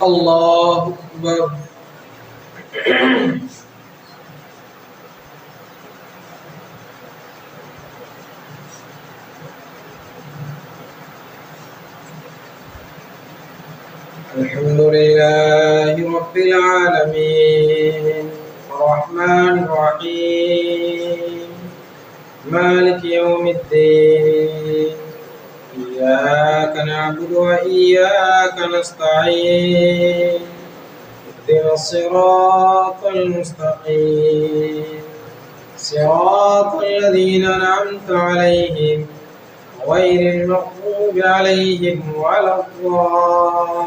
الله أكبر. الحمد لله رب العالمين الرحمن الرحيم مالك يوم الدين إياك نعبد وإياك نستعين اهدنا الصراط المستقيم صراط الذين أنعمت عليهم غير المغضوب عليهم ولا الضالين.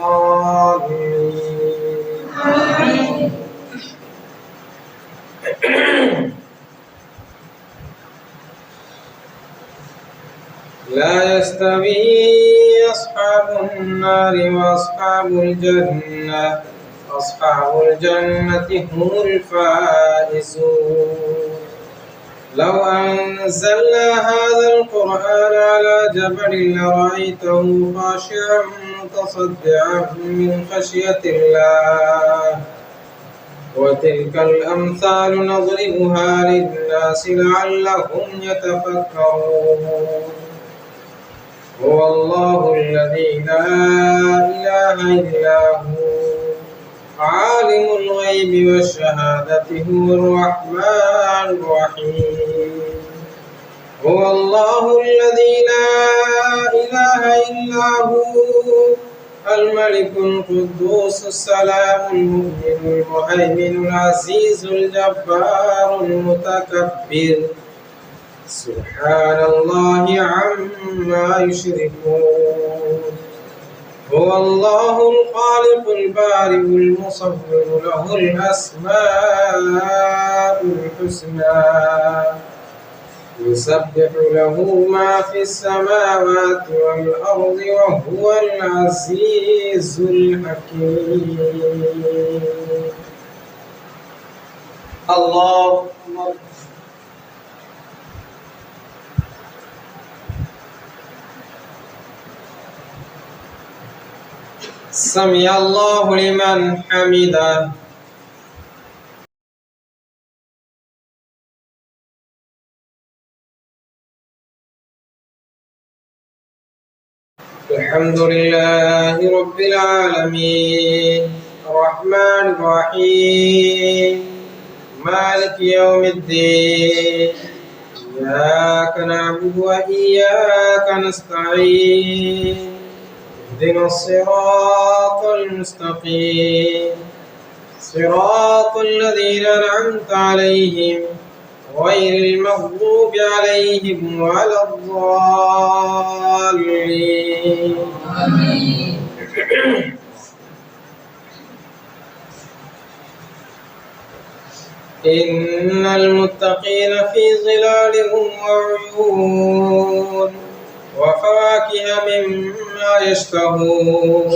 لا يستوي أصحاب النار وأصحاب الجنة أصحاب الجنة هم الفائزون. لو أنزلنا هذا القرآن على جبل لرأيته خاشعا متصدعا من خشية الله وتلك الأمثال نضربها للناس لعلهم يتفكرون. هو الله الذي لا إله إلا هو عالم الغيب والشهادة هو الرحمن الرحيم. هو الله الذي لا إله إلا هو الملك القدوس السلام المؤمن المهيمن العزيز الجبار المتكبر سبحان الله عما يشركون. هو الله الخالق البارئ المصور له الأسماء الحسنى يسبح له ما في السماوات والأرض وهو العزيز الحكيم. الله أكبر. سمع الله لمن حمده. الحمد لله رب العالمين الرحمن الرحيم مالك يوم الدين إياك نعبد وإياك نستعين اهدنا الصراط المستقيم صراط الذين أنعمت عليهم غير المغضوب عليهم ولا الضالين. إن المتقين في ظلال وعيون وفواكه مما يشتهون.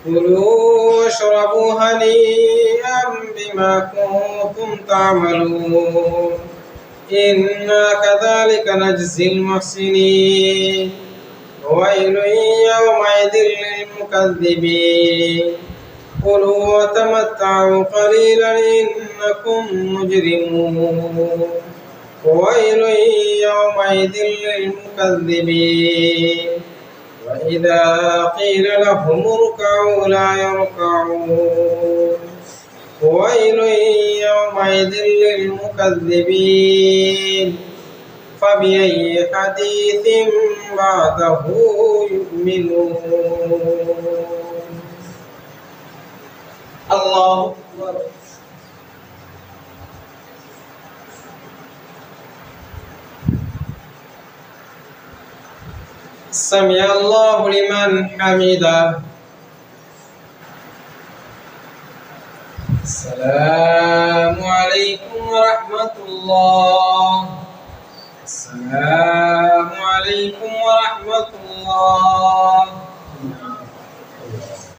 كلوا واشربوا هنيئا بما كنتم تعملون إنا كذلك نجزي المحسنين. ويل يومئذ للمكذبين. كلوا وتمتعوا قليلا إنكم مجرمون. ويل يومئذ للمكذبين. وإذا قيل لهم اركعوا لا يركعون. ويل يومئذ للمكذبين. فبأي حديث بعده يؤمنون. الله أكبر. سمع الله لمن حمده. السلام عليكم ورحمة الله. السلام عليكم ورحمة الله.